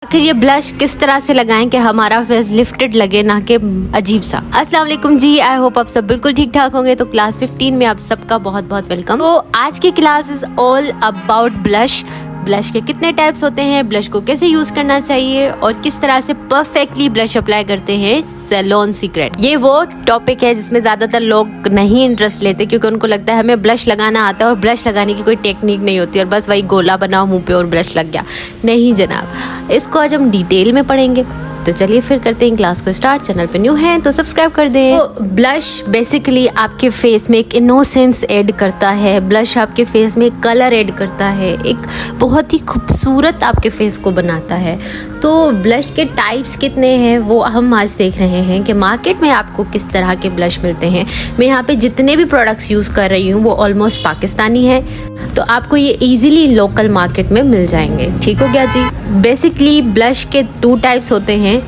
आखिर ये ब्लश किस तरह से लगाएं कि हमारा फेस लिफ्टेड लगे, ना कि अजीब सा। अस्सलाम वालेकुम जी, आई होप आप सब बिल्कुल ठीक ठाक होंगे। तो क्लास 15 में आप सबका बहुत बहुत वेलकम। तो आज की class is all about blush. Blush के कितने टाइप्स होते हैं, ब्लश को कैसे यूज करना चाहिए और किस तरह से परफेक्टली ब्लश अप्लाई करते हैं, सैलून सीक्रेट। ये वो टॉपिक है जिसमें ज्यादातर लोग नहीं इंटरेस्ट लेते, क्योंकि उनको लगता है हमें ब्लश लगाना आता है और ब्लश लगाने की कोई टेक्निक नहीं होती और बस वही गोला बनाओ मुंह पे और ब्लश लग गया। नहीं जनाब, इसको आज हम डिटेल में पढ़ेंगे। तो चलिए फिर करते हैं क्लास को स्टार्ट। चैनल पे न्यू हैं तो सब्सक्राइब कर दें। तो ब्लश बेसिकली आपके फेस में एक इनोसेंस ऐड करता है। ब्लश आपके फेस में कलर ऐड करता है, एक बहुत ही खूबसूरत आपके फेस को बनाता है। तो ब्लश के टाइप्स कितने हैं वो हम आज देख रहे हैं कि मार्केट में आपको किस तरह के ब्लश मिलते हैं। मैं यहाँ पे जितने भी प्रोडक्ट्स यूज़ कर रही हूँ वो ऑलमोस्ट पाकिस्तानी है, तो आपको ये इजीली लोकल मार्केट में मिल जाएंगे। ठीक हो गया जी। बेसिकली ब्लश के 2 टाइप्स होते हैं,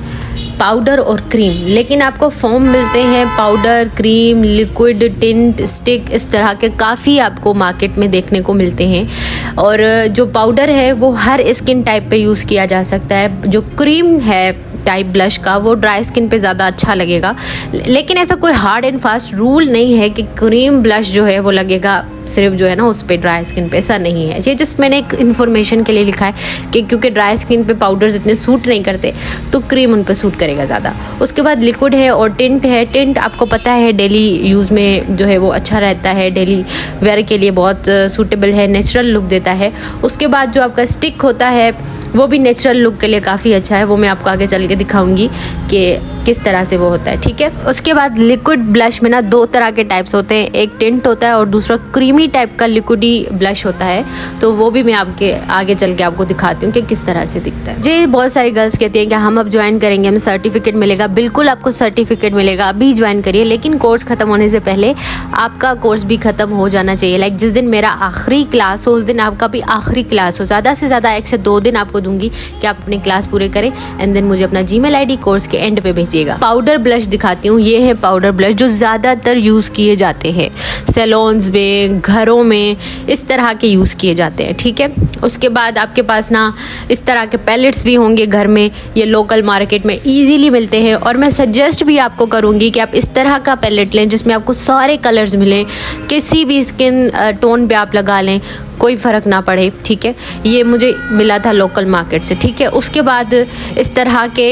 पाउडर और क्रीम। लेकिन आपको फॉर्म मिलते हैं powder, cream, liquid, tint, stick, इस तरह के काफ़ी आपको मार्केट में देखने को मिलते हैं। और जो पाउडर है वो हर स्किन टाइप पे यूज़ किया जा सकता है। जो क्रीम है टाइप ब्लश का वो ड्राई स्किन पे ज़्यादा अच्छा लगेगा, लेकिन ऐसा कोई हार्ड एंड फास्ट रूल नहीं है कि क्रीम ब्लश जो है वो लगेगा सिर्फ जो है ना उस पर ड्राई स्किन पे। ऐसा नहीं है, ये जस्ट मैंने एक इन्फॉर्मेशन के लिए लिखा है कि क्योंकि ड्राई स्किन पे पाउडर्स इतने सूट नहीं करते तो क्रीम उन पे सूट करेगा ज़्यादा। उसके बाद लिक्विड है और टिंट है। टिंट आपको पता है डेली यूज़ में जो है वो अच्छा रहता है, डेली वेयर के लिए बहुत सूटेबल है, नेचुरल लुक देता है। उसके बाद जो आपका स्टिक होता है वो भी नेचुरल लुक के लिए काफ़ी अच्छा है, वो मैं आपको आगे चल के दिखाऊंगी कि किस तरह से वो होता है। ठीक है। उसके बाद लिक्विड ब्लश में ना 2 तरह के टाइप्स होते हैं, एक टिंट होता है और दूसरा क्रीमी टाइप का लिक्विडी ब्लश होता है। तो वो भी मैं आपके आगे चल के आपको दिखाती हूँ कि किस तरह से दिखता है। जी, बहुत सारी गर्ल्स कहती हैं कि हम अब ज्वाइन करेंगे, हमें सर्टिफिकेट मिलेगा। बिल्कुल आपको सर्टिफिकेट मिलेगा, अभी ज्वाइन करिए, लेकिन कोर्स खत्म होने से पहले आपका कोर्स भी खत्म हो जाना चाहिए। लाइक जिस दिन मेरा आखिरी क्लास हो उस दिन आपका भी आखिरी क्लास हो। ज़्यादा से ज़्यादा 1 से 2 दिन आपको दूंगी कि आप अपनी क्लास पूरे करें एंड देन मुझे अपना जीमेल आईडी कोर्स के एंड पे भेजिएगा। पाउडर ब्लश दिखाती हूँ। ये है पाउडर ब्लश जो ज़्यादातर यूज़ किए जाते हैं सैलून्स में, घरों में, इस तरह के यूज़ किए जाते हैं। ठीक है। उसके बाद आपके पास ना इस तरह के पैलेट्स भी होंगे घर में, ये लोकल मार्केट में ईजीली मिलते हैं। और मैं सजेस्ट भी आपको करूँगी कि आप इस तरह का पैलेट लें जिसमें आपको सारे कलर्स मिलें, किसी भी स्किन टोन पे आप लगा लें, कोई फ़र्क ना पड़े। ठीक है। ये मुझे मिला था लोकल मार्केट से। ठीक है। उसके बाद इस तरह के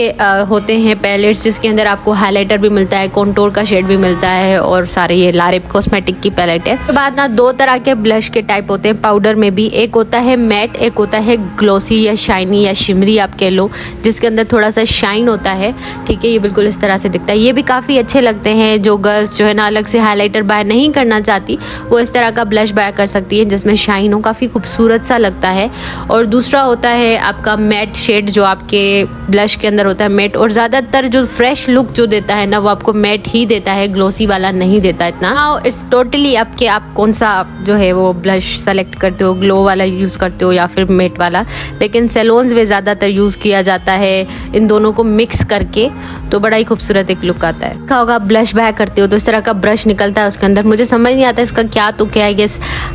होते हैं पैलेट्स जिसके अंदर आपको हाइलाइटर भी मिलता है, कॉन्टोर का शेड भी मिलता है और सारे ये लारिब कॉस्मेटिक की पैलेट है। उसके बाद ना 2 तरह के ब्लश के टाइप होते हैं पाउडर में भी, एक होता है मैट, एक होता है ग्लोसी या शाइनी या शिमरी आप कह लो, जिसके अंदर थोड़ा सा शाइन होता है। ठीक है। ये बिल्कुल इस तरह से दिखता है। ये भी काफ़ी अच्छे लगते हैं। जो गर्ल्स जो है ना अलग से हाईलाइटर बाय नहीं करना चाहती वो इस तरह का ब्लश बाय कर सकती है जिसमें शाइन काफ़ी खूबसूरत सा लगता है। और दूसरा होता है आपका मैट शेड जो आपके ब्लश के अंदर होता है मैट, और ज़्यादातर जो फ्रेश लुक जो देता है ना वो आपको मैट ही देता है, ग्लोसी वाला नहीं देता इतना। हाँ, इट्स टोटली आपके आप कौन सा जो है वो ब्लश सेलेक्ट करते हो, ग्लो वाला यूज़ करते हो या फिर मैट वाला। लेकिन सैलून्स में ज़्यादातर यूज़ किया जाता है इन दोनों को मिक्स करके, तो बड़ा ही खूबसूरत एक लुक आता है। क्या होगा, ब्लश बाय करते हो तो इस तरह का ब्रश निकलता है उसके अंदर, मुझे समझ नहीं आता इसका क्या तो क्या है,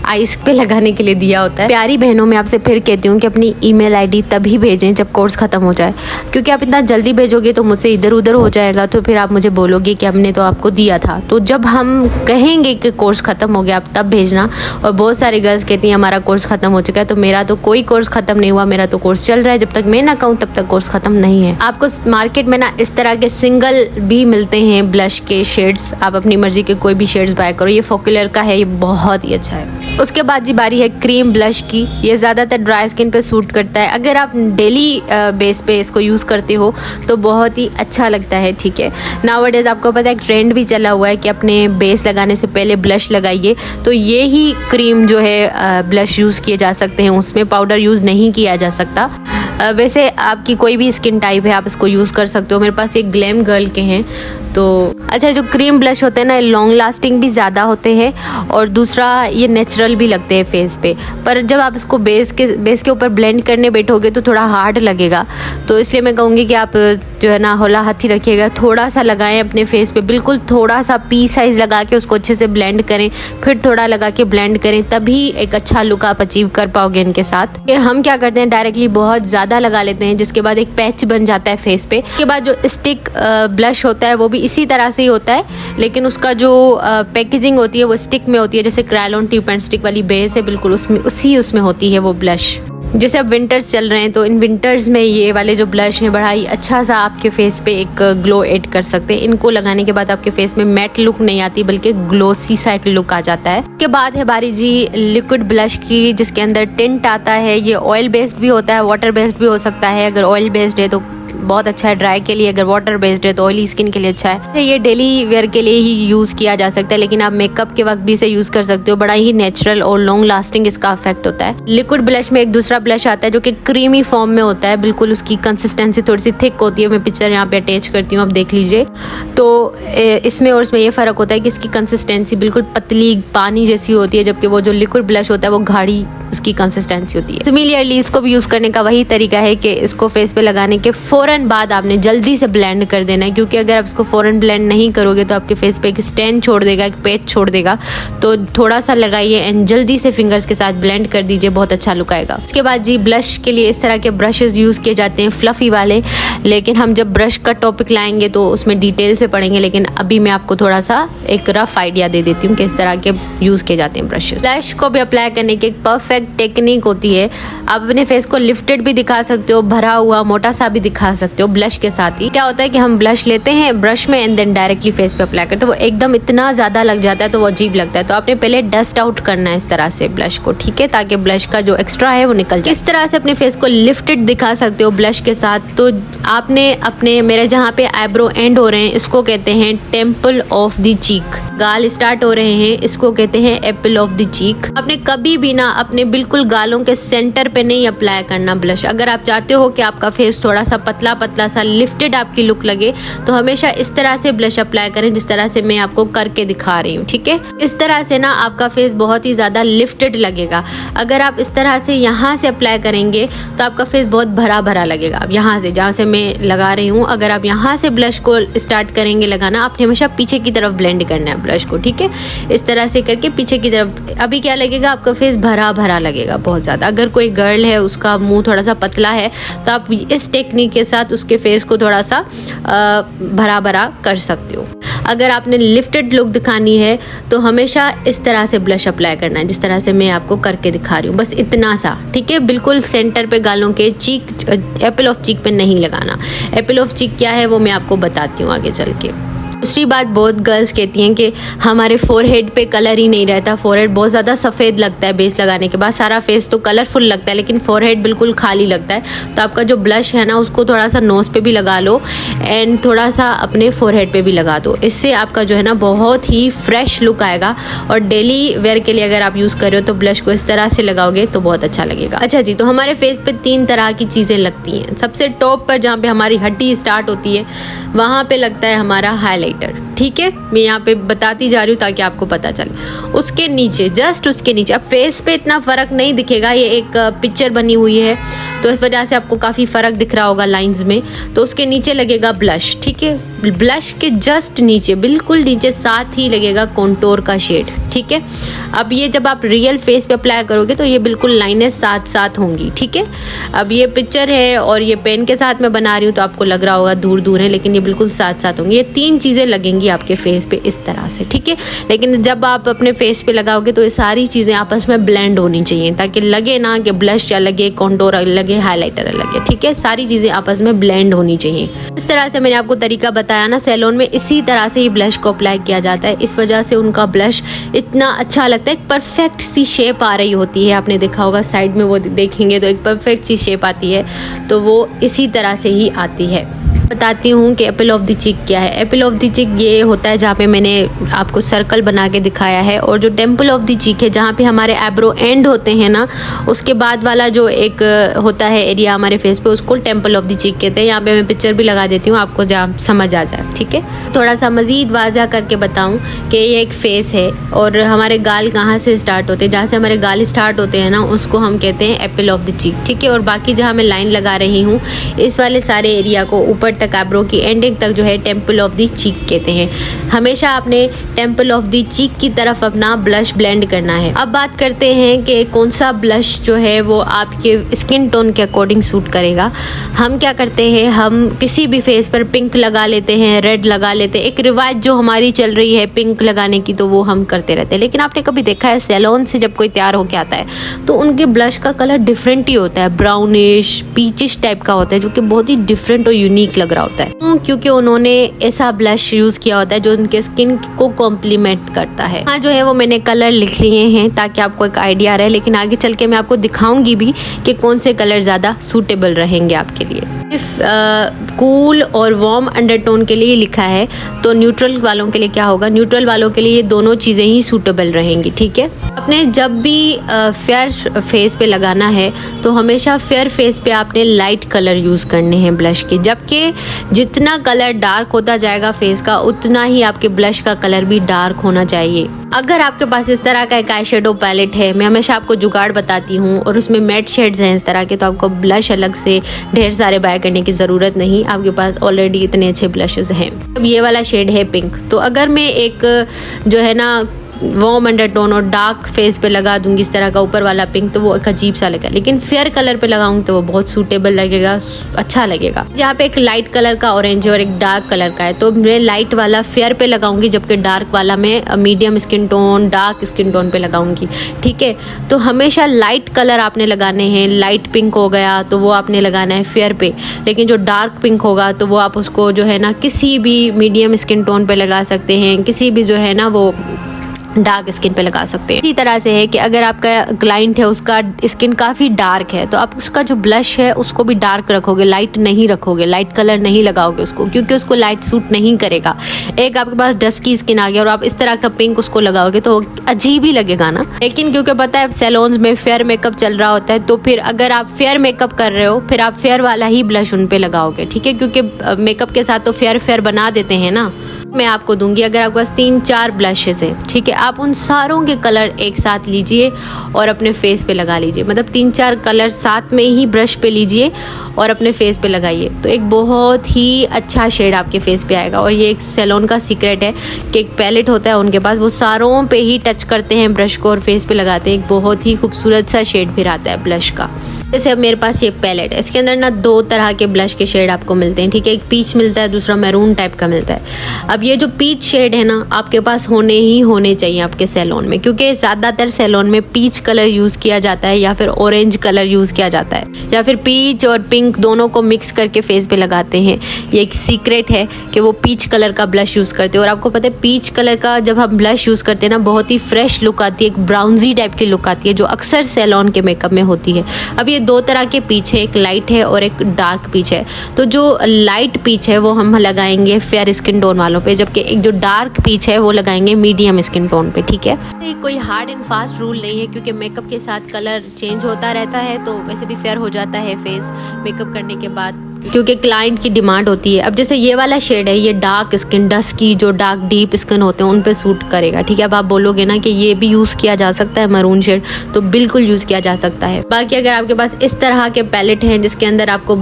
आइस पे लगाने के लिए दिया होता है। प्यारी बहनों में आपसे फिर कहती हूँ कि अपनी ईमेल आईडी तभी भेजें जब कोर्स खत्म हो जाए, क्योंकि आप इतना जल्दी भेजोगे तो मुझसे इधर उधर हो जाएगा, तो फिर आप मुझे बोलोगे कि हमने तो आपको दिया था। तो जब हम कहेंगे कि कोर्स खत्म हो गया आप तब भेजना। और बहुत सारी गर्ल्स कहती हैं हमारा कोर्स खत्म हो चुका है, तो मेरा तो कोई कोर्स खत्म नहीं हुआ, मेरा तो कोर्स चल रहा है। जब तक मैं ना कहूँ तब तक कोर्स खत्म नहीं है। आपको मार्केट में ना इस तरह के सिंगल भी मिलते हैं ब्लश के शेड्स, आप अपनी मर्जी के कोई भी शेड्स बाय करो। ये फॉक्यूलर का है, ये बहुत ही अच्छा है। उसके बाद जी बारी है क्रीम ब्लश की। ये ज़्यादातर ड्राई स्किन पे सूट करता है। अगर आप डेली बेस पे इसको यूज़ करते हो तो बहुत ही अच्छा लगता है। ठीक है। नाउअडेज आपको पता है एक ट्रेंड भी चला हुआ है कि अपने बेस लगाने से पहले ब्लश लगाइए, तो ये ही क्रीम जो है ब्लश यूज़ किए जा सकते हैं, उसमें पाउडर यूज़ नहीं किया जा सकता। वैसे आपकी कोई भी स्किन टाइप है आप इसको यूज़ कर सकते हो। मेरे पास ये ग्लैम गर्ल के हैं। तो अच्छा, जो क्रीम ब्लश होते हैं ना लॉन्ग लास्टिंग भी ज़्यादा होते हैं और दूसरा ये नेचुरल भी लगते हैं फेस पे, पर जब आप इसको बेस के ऊपर ब्लेंड करने बैठोगे तो थोड़ा हार्ड लगेगा। तो इसलिए मैं कहूँगी कि आप जो है ना हौला हाथी रखिएगा, थोड़ा सा लगाएं अपने फेस पे, बिल्कुल थोड़ा सा पी साइज लगा के उसको अच्छे से ब्लेंड करें, फिर थोड़ा लगा के ब्लेंड करें, तभी एक अच्छा लुक आप अचीव कर पाओगे इनके साथ। ये हम क्या करते हैं डायरेक्टली बहुत ज़्यादा ज़्यादा लगा लेते हैं, जिसके बाद एक पैच बन जाता है फेस पे। उसके बाद जो स्टिक ब्लश होता है वो भी इसी तरह से ही होता है, लेकिन उसका जो पैकेजिंग होती है वो स्टिक में होती है, जैसे क्रायोन ट्यूब एंड स्टिक वाली बेस है बिल्कुल उसमें होती है वो ब्लश। जैसे अब विंटर्स चल रहे हैं तो इन विंटर्स में ये वाले जो ब्लश हैं बड़ा ही अच्छा सा आपके फेस पे एक ग्लो ऐड कर सकते हैं। इनको लगाने के बाद आपके फेस में मैट लुक नहीं आती बल्कि ग्लोसी सा एक लुक आ जाता है। उसके बाद है बारी जी लिक्विड ब्लश की, जिसके अंदर टिंट आता है। ये ऑयल बेस्ड भी होता है, वाटर बेस्ड भी हो सकता है। अगर ऑयल बेस्ड है तो बहुत अच्छा है ड्राई के लिए, अगर वाटर बेस्ड है तो ऑयली स्किन के लिए अच्छा है। ये डेली वेयर के लिए ही यूज़ किया जा सकता है, लेकिन आप मेकअप के वक्त भी इसे यूज़ कर सकते हो। बड़ा ही नेचुरल और लॉन्ग लास्टिंग इसका इफेक्ट होता है। लिक्विड ब्लश में एक दूसरा ब्लश आता है जो कि क्रीमी फॉर्म में होता है, बिल्कुल उसकी कंसिस्टेंसी थोड़ी सी थिक होती है। मैं पिक्चर यहाँ पे अटैच करती हूँ, आप देख लीजिए। तो इसमें और इसमें ये फ़र्क होता है कि इसकी कंसिस्टेंसी बिल्कुल पतली पानी जैसी होती है, जबकि वो जो लिक्विड ब्लश होता है वो गाढ़ी उसकी कंसिस्टेंसी होती है। सिमिलरली इसको भी यूज़ करने का वही तरीका है कि इसको फेस पे लगाने के फ़ौरन बाद आपने जल्दी से ब्लेंड कर देना है, क्योंकि अगर आप इसको फ़ौरन ब्लेंड नहीं करोगे तो आपके फेस पे एक स्टेन छोड़ देगा, एक पैच छोड़ देगा। तो थोड़ा सा लगाइए एंड जल्दी से फिंगर्स के साथ ब्लेंड कर दीजिए, बहुत अच्छा लुक आएगा। इसके बाद जी ब्लश के लिए इस तरह के ब्रशेज़ यूज़ किए जाते हैं, फ्लफ़ी वाले, लेकिन हम जब ब्रश का टॉपिक लाएंगे तो उसमें डिटेल से पढ़ेंगे। लेकिन अभी मैं आपको थोड़ा सा एक रफ आइडिया दे देती हूँ कि इस तरह के यूज़ किए जाते हैं ब्रशेज़। ब्लश को भी अप्लाई करने की एक परफेक्ट टेक्निक होती है। आप अपने फेस को लिफ्टेड भी दिखा सकते हो, भरा हुआ मोटा सा भी दिखा सकते हो ब्लश के साथ ही। क्या होता है कि हम ब्लश लेते हैं ब्रश में एंड देन डायरेक्टली फेस पे अप्लाई करते हैं, वो एकदम इतना ज़्यादा लग जाता है तो वो अजीब लगता है। तो आपने पहले डस्ट आउट करना है इस तरह से ब्लश को, ठीक है, ताकि ब्लश का जो एक्स्ट्रा है वो निकल जाए। इस तरह से अपने फेस को लिफ्टेड दिखा सकते हो ब्लश के साथ। तो आपने अपने मेरे जहाँ पे आईब्रो एंड हो रहे हैं इसको कहते हैं टेम्पल ऑफ द चीक। गाल स्टार्ट हो रहे हैं इसको कहते हैं एप्पल ऑफ द चीक। आपने कभी भी ना अपने बिल्कुल गालों के सेंटर पे नहीं अप्लाई करना ब्लश। अगर आप चाहते हो कि आपका फेस थोड़ा सा पतला पतला सा लिफ्टेड आपकी लुक लगे तो हमेशा इस तरह से ब्लश अप्लाई करें, जिस तरह से मैं आपको करके दिखा रही हूँ, ठीक है। इस तरह से ना आपका फेस बहुत ही ज़्यादा लिफ्टेड लगेगा। अगर आप इस तरह से यहाँ से अप्लाई करेंगे तो आपका फेस बहुत भरा भरा लगेगा। अब यहाँ से जहाँ से मैं लगा रही हूँ, अगर आप यहाँ से ब्लश को स्टार्ट करेंगे लगाना, आपने हमेशा पीछे की तरफ ब्लेंड करना है ब्लश को, ठीक है। इस तरह से करके पीछे की तरफ, अभी क्या लगेगा, आपका फेस भरा भरा लगेगा बहुत ज़्यादा। अगर कोई गर्ल है उसका मुंह थोड़ा सा पतला है तो आप इस टेक्निक के साथ उसके फेस को थोड़ा सा भरा भरा कर सकते हो। अगर आपने लिफ्टेड लुक दिखानी है तो हमेशा इस तरह से ब्लश अप्लाई करना है, जिस तरह से मैं आपको करके दिखा रही हूँ, बस इतना सा, ठीक है। बिल्कुल सेंटर पे गालों के चीक, एप्पल ऑफ चीक पे नहीं लगाना। एप्पल ऑफ चीक क्या है वो मैं आपको बताती हूँ आगे चल के। दूसरी बात, बहुत गर्ल्स कहती हैं कि हमारे फोरहेड पे कलर ही नहीं रहता, फोरहेड बहुत ज़्यादा सफ़ेद लगता है बेस लगाने के बाद, सारा फेस तो कलरफुल लगता है लेकिन फोरहेड बिल्कुल खाली लगता है। तो आपका जो ब्लश है ना उसको थोड़ा सा नोज़ पे भी लगा लो एंड थोड़ा सा अपने फोरहेड पे भी लगा दो। इससे आपका जो है ना बहुत ही फ्रेश लुक आएगा। और डेली वेयर के लिए अगर आप यूज़ कर रहे हो तो ब्लश को इस तरह से लगाओगे तो बहुत अच्छा लगेगा। अच्छा जी, तो हमारे फेस पे 3 तरह की चीज़ें लगती हैं। सबसे टॉप पर जहाँ पे हमारी हड्डी स्टार्ट होती है वहाँ पे लगता है हमारा हाईलाइटर, ठीक है। मैं यहाँ पे बताती जा रही हूँ ताकि आपको पता चले। उसके नीचे, जस्ट उसके नीचे, अब फेस पे इतना फ़र्क नहीं दिखेगा, ये एक पिक्चर बनी हुई है तो इस वजह से आपको काफ़ी फ़र्क दिख रहा होगा लाइंस में। तो उसके नीचे लगेगा ब्लश, ठीक है। ब्लश के जस्ट नीचे, बिल्कुल नीचे, साथ ही लगेगा कॉन्टोर का शेड, ठीक है। अब ये जब आप रियल फेस पे अप्लाई करोगे तो ये बिल्कुल लाइनें साथ साथ होंगी, ठीक है। अब ये पिक्चर है और ये पेन के साथ मैं बना रही हूँ तो आपको लग रहा होगा दूर दूर है, लेकिन ये बिल्कुल साथ साथ होंगी। ये 3 चीज़ें लगेंगी आपके फेस पे इस तरह से, ठीक है। लेकिन जब आप अपने फेस पे लगाओगे तो ये सारी चीज़ें आपस में ब्लेंड होनी चाहिए ताकि लगे ना कि ब्लश अलग है, कॉन्टोर अलग है, हाईलाइटर अलग है, ठीक है। सारी चीज़ें आपस में ब्लेंड होनी चाहिए। इस तरह से मैंने आपको तरीका बताया ना, सैलून में इसी तरह से ही ब्लश को अप्लाई किया जाता है। इस वजह से उनका ब्लश इतना अच्छा लगता है, एक परफेक्ट सी शेप आ रही होती है। आपने देखा होगा साइड में वो देखेंगे तो एक परफेक्ट सी शेप आती है, तो वो इसी तरह से ही आती है। बताती हूँ कि एप्पल ऑफ द चीक क्या है। एप्पल ऑफ द चीक ये होता है जहाँ पे मैंने आपको सर्कल बना के दिखाया है, और जो टेम्पल ऑफ द चीक है जहाँ पे हमारे आईब्रो एंड होते हैं ना, उसके बाद वाला जो एक होता है एरिया हमारे फेस पे, उसको टेम्पल ऑफ द चीक कहते हैं। यहाँ पे मैं पिक्चर भी लगा देती हूँ आपको जहाँ समझ आ जाए, ठीक है। थोड़ा सा मज़ीद वाज़ा करके बताऊँ कि ये एक फेस है और हमारे गाल कहाँ से स्टार्ट होते हैं, जहाँ से हमारे गाल स्टार्ट होते हैं ना उसको हम कहते हैं एप्पल ऑफ द चीक, ठीक है। और बाकी जहाँ मैं लाइन लगा रही हूँ इस वाले सारे एरिया को ऊपर तक, आईब्रो की एंडिंग तक जो है टेम्पल ऑफ द चीक कहते हैं। हमेशा आपने टेम्पल ऑफ द चीक की तरफ अपना ब्लश ब्लेंड करना है। अब बात करते हैं कि कौन सा ब्लश जो है वो आपके स्किन टोन के अकॉर्डिंग सूट करेगा। हम क्या करते हैं, हम किसी भी फेस पर पिंक लगा लेते हैं, रेड लगा लेते हैं। एक रिवाज जो हमारी चल रही है पिंक लगाने की, तो वो हम करते रहते हैं। लेकिन आपने कभी देखा है सैलून से जब कोई तैयार होके आता है तो उनके ब्लश का कलर डिफरेंट ही होता है, ब्राउनिश पीचिश टाइप का होता है, जो कि बहुत ही डिफरेंट और यूनिक लग रहा होता है, क्योंकि उन्होंने ऐसा ब्लश यूज किया होता है जो उनके स्किन को कॉम्प्लीमेंट करता है। हाँ, जो है वो मैंने कलर लिख लिए हैं ताकि आपको एक आइडिया रहे, लेकिन आगे चल के मैं आपको दिखाऊंगी भी कि कौन से कलर ज़्यादा सूटेबल रहेंगे आपके लिए। कूल और वार्म अंडरटोन के लिए लिखा है, तो न्यूट्रल वालों के लिए क्या होगा, न्यूट्रल वालों के लिए ये दोनों चीज़ें ही सूटेबल रहेंगी। ठीक है, आपने जब भी फेयर फेस पे लगाना है तो हमेशा फेयर फेस पे आपने लाइट कलर यूज़ करने हैं ब्लश के, जबकि जितना कलर डार्क होता जाएगा फेस का उतना ही आपके ब्लश का कलर भी डार्क होना चाहिए। अगर आपके पास इस तरह का एक आई शेडो पैलेट है, मैं हमेशा आपको जुगाड़ बताती हूँ, और उसमें मैट शेड्स हैं इस तरह के, तो आपको ब्लश अलग से ढेर सारे बाय करने की ज़रूरत नहीं, आपके पास ऑलरेडी इतने अच्छे ब्लशेस हैं। अब ये वाला शेड है पिंक, तो अगर मैं एक जो है ना वार्म अंडरटोन और डार्क फेस पे लगा दूंगी इस तरह का ऊपर वाला पिंक, तो वो एक अजीब सा लगेगा, लेकिन फेयर कलर पे लगाऊंगी तो वो बहुत सूटेबल लगेगा, अच्छा लगेगा। यहाँ पे एक लाइट कलर का ऑरेंज है और एक डार्क कलर का है, तो मैं लाइट वाला फेयर पे लगाऊंगी, जबकि डार्क वाला मैं medium skin tone dark skin tone पे लगाऊंगी। ठीक है, तो हमेशा लाइट कलर आपने लगाने हैं। लाइट पिंक हो गया तो वो आपने लगाना है फेयर पे, लेकिन जो डार्क पिंक होगा तो वो आप उसको जो है ना किसी भी मीडियम स्किन टोन पे लगा सकते हैं, किसी भी जो है ना वो डार्क स्किन पे लगा सकते हैं। इसी तरह से है कि अगर आपका क्लाइंट है उसका स्किन काफ़ी डार्क है तो आप उसका जो ब्लश है उसको भी डार्क रखोगे, लाइट नहीं रखोगे, लाइट कलर नहीं लगाओगे उसको, क्योंकि उसको लाइट सूट नहीं करेगा। एक आपके पास डस्की स्किन आ गया और आप इस तरह का पिंक उसको लगाओगे तो अजीब ही लगेगा ना। लेकिन क्योंकि पता है सैलून्स में फेयर मेकअप चल रहा होता है, तो फिर अगर आप फेयर मेकअप कर रहे हो फिर आप फेयर वाला ही ब्लश उन पे लगाओगे। ठीक है, क्योंकि मेकअप के साथ तो फेयर बना देते हैं ना। मैं आपको दूंगी, अगर आपके पास 3-4 ब्लशेस हैं, ठीक है, आप उन सारों के कलर एक साथ लीजिए और अपने फेस पे लगा लीजिए। मतलब 3-4 कलर साथ में ही ब्रश पे लीजिए और अपने फेस पे लगाइए, तो एक बहुत ही अच्छा शेड आपके फेस पे आएगा। और ये एक सैलून का सीक्रेट है कि एक पैलेट होता है उनके पास, वो सारों पे ही टच करते हैं ब्रश को और फेस पे लगाते हैं, एक बहुत ही खूबसूरत सा शेड फिर आता है ब्लश का। जैसे अब मेरे पास ये पैलेट है, इसके अंदर ना 2 तरह के ब्लश के शेड आपको मिलते हैं। ठीक है, एक पीच मिलता है, दूसरा मैरून टाइप का मिलता है। अब ये जो पीच शेड है ना आपके पास होने चाहिए आपके सैलून में, क्योंकि ज़्यादातर सैलून में पीच कलर यूज़ किया जाता है या फिर ऑरेंज कलर यूज़ किया जाता है, या फिर पीच और पिंक दोनों को मिक्स करके फेस पे लगाते हैं। ये एक सीक्रेट है कि वो पीच कलर का ब्लश यूज़ करते हैं। और आपको पता है पीच कलर का जब हम ब्लश यूज़ करते हैं ना बहुत ही फ्रेश लुक आती है, एक ब्राउनजी टाइप की लुक आती है जो अक्सर सैलून के मेकअप में होती है। अब ये 2 तरह के पीच है, एक लाइट है और एक डार्क पीच है। तो जो लाइट पीच है वो हम लगाएंगे फेयर स्किन टोन वालों पे, जबकि एक जो डार्क पीच है वो लगाएंगे मीडियम स्किन टोन पे। ठीक है, कोई हार्ड एंड फास्ट रूल नहीं है, क्योंकि मेकअप के साथ कलर चेंज होता रहता है, तो वैसे भी फेयर हो जाता है फेस मेकअप करने के बाद, क्योंकि क्लाइंट की डिमांड होती है। अब जैसे ये वाला शेड है, ये डार्क स्किन डस्की जो डार्क डीप स्किन होते हैं उन पे सूट करेगा। ठीक है, अब आप बोलोगे ना कि ये भी यूज़ किया जा सकता है मरून शेड, तो बिल्कुल यूज़ किया जा सकता है। बाकी अगर आपके पास इस तरह के पैलेट हैं जिसके अंदर आपको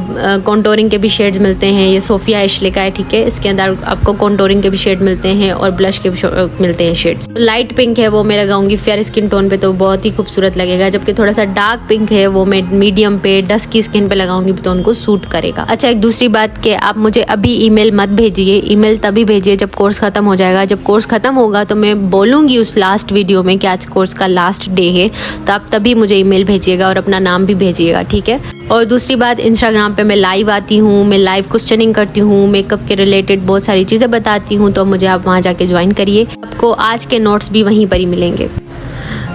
कॉन्टोरिंग के भी शेड्स मिलते हैं, ये सोफिया एशले का है। ठीक है, इसके अंदर आपको कॉन्टोरिंग के भी शेड मिलते हैं और ब्लश के भी मिलते हैं शेड्स। लाइट पिंक है वो मैं लगाऊंगी फेयर स्किन टोन पे, तो बहुत ही खूबसूरत लगेगा, जबकि थोड़ा सा डार्क पिंक है वो मैं मीडियम पे डस्की स्किन पे लगाऊंगी तो उनको सूट करेगा। अच्छा, एक दूसरी बात कि आप मुझे अभी ईमेल मत भेजिए, ईमेल तभी भेजिए जब कोर्स खत्म हो जाएगा। जब कोर्स खत्म होगा तो मैं बोलूँगी उस लास्ट वीडियो में कि आज कोर्स का लास्ट डे है, तो आप तभी मुझे ईमेल भेजिएगा और अपना नाम भी भेजिएगा। ठीक है, और दूसरी बात, इंस्टाग्राम पे मैं लाइव आती हूँ, मैं लाइव क्वेश्चनिंग करती हूँ, मेकअप के रिलेटेड बहुत सारी चीज़ें बताती हूँ, तो मुझे आप वहाँ जाके ज्वाइन करिए, आपको आज के नोट्स भी वहीं पर ही मिलेंगे।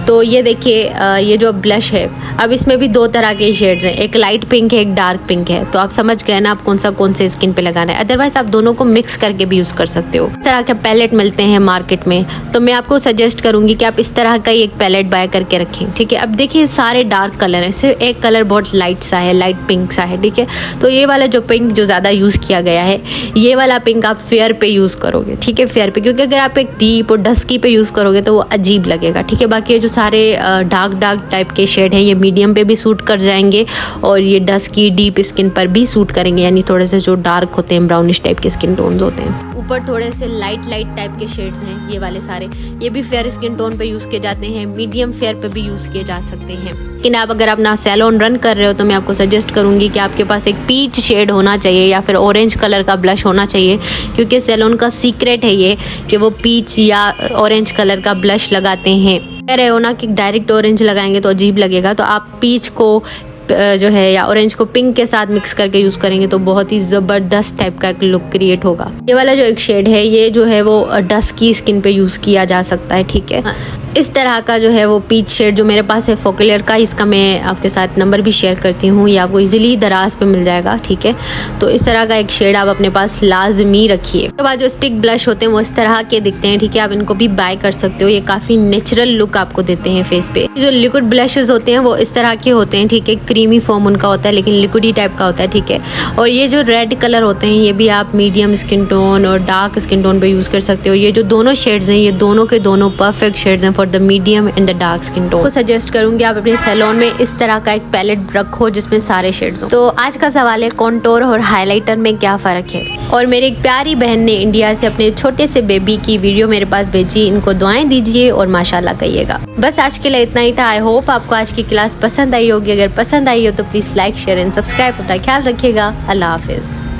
तो ये देखिए ये जो ब्लश है, अब इसमें भी 2 तरह के शेड्स हैं, एक लाइट पिंक है एक डार्क पिंक है, तो आप समझ गए ना आप कौन से स्किन पे लगाना है। अदरवाइज आप दोनों को मिक्स करके भी यूज़ कर सकते हो। इस तरह के पैलेट मिलते हैं मार्केट में, तो मैं आपको सजेस्ट करूंगी कि आप इस तरह का ही एक पैलेट बाय करके रखें। ठीक है, अब देखिए सारे डार्क कलर हैं, सिर्फ एक कलर बहुत लाइट सा है, लाइट पिंक सा है। ठीक है, तो ये वाला जो पिंक जो ज़्यादा यूज़ किया गया है, ये वाला पिंक आप फेयर पे यूज़ करोगे। ठीक है, फेयर पे, क्योंकि अगर आप एक डीप और डस्की पे यूज़ करोगे तो वो अजीब लगेगा। ठीक है, बाकी ये जो सारे डार्क टाइप के शेड हैं, ये मीडियम पे भी सूट कर जाएंगे और ये डस्की डीप स्किन पर भी सूट करेंगे, यानी थोड़े से जो डार्क होते हैं, ब्राउनिश टाइप के स्किन टोन्स होते हैं। ऊपर थोड़े से लाइट टाइप के शेड्स हैं, ये वाले सारे, ये भी फेयर स्किन टोन पे यूज़ किए जाते हैं, मीडियम फेयर पे भी यूज़ किए जा सकते हैं। लेकिन आप अगर अपना सैलून रन कर रहे हो तो मैं आपको सजेस्ट करूंगी कि आपके पास एक पीच शेड होना चाहिए या फिर ऑरेंज कलर का ब्लश होना चाहिए, क्योंकि सैलून का सीक्रेट है ये कि वो पीच या ऑरेंज कलर का ब्लश लगाते हैं। कह रहे हो ना कि डायरेक्ट ऑरेंज लगाएंगे तो अजीब लगेगा, तो आप पीच को जो है या ऑरेंज को पिंक के साथ मिक्स करके यूज़ करेंगे तो बहुत ही ज़बरदस्त टाइप का एक लुक क्रिएट होगा। ये वाला जो एक शेड है ये जो है वो डस्की स्किन पे यूज़ किया जा सकता है, ठीक है। इस तरह का जो है वो पीच शेड जो मेरे पास है फोकलियर का, इसका मैं आपके साथ नंबर भी शेयर करती हूँ, ये आपको इजीली दराज पे मिल जाएगा, ठीक है। तो इस तरह का एक शेड आप अपने पास लाजमी रखिए। उसके बाद जो स्टिक ब्लश होते हैं वो इस तरह के दिखते हैं, ठीक है, आप इनको भी बाय कर सकते हो, ये काफ़ी नेचुरल लुक आपको देते हैं फेस पे। जो लिक्विड ब्लशेज होते हैं वो इस तरह के होते हैं, ठीक है, क्रीमी फॉर्म उनका होता है लेकिन लिक्विडी टाइप का होता है, ठीक है। और ये जो रेड कलर होते हैं ये भी आप मीडियम स्किन टोन और डार्क स्किन टोन पे यूज़ कर सकते हो। ये जो दोनों शेड्स हैं ये दोनों के दोनों परफेक्ट शेड्स हैं for the medium and the dark skin tone. को सजेस्ट करूंगी आप अपने सैलून में इस तरह का एक पैलेट रखो जिसमें सारे शेड्स हो। तो आज का सवाल है कॉन्टोर और हाइलाइटर में क्या फ़र्क है। और मेरी एक प्यारी बहन ने इंडिया से अपने छोटे से बेबी की वीडियो मेरे पास भेजी, इनको दुआएं दीजिए और माशाल्लाह कहिएगा। बस आज के लिए इतना ही था। आई होप आपको आज की क्लास पसंद आई होगी। अगर पसंद आई हो तो please like share and subscribe. अपना ख्याल रखिएगा। अल्लाह हाफिज़।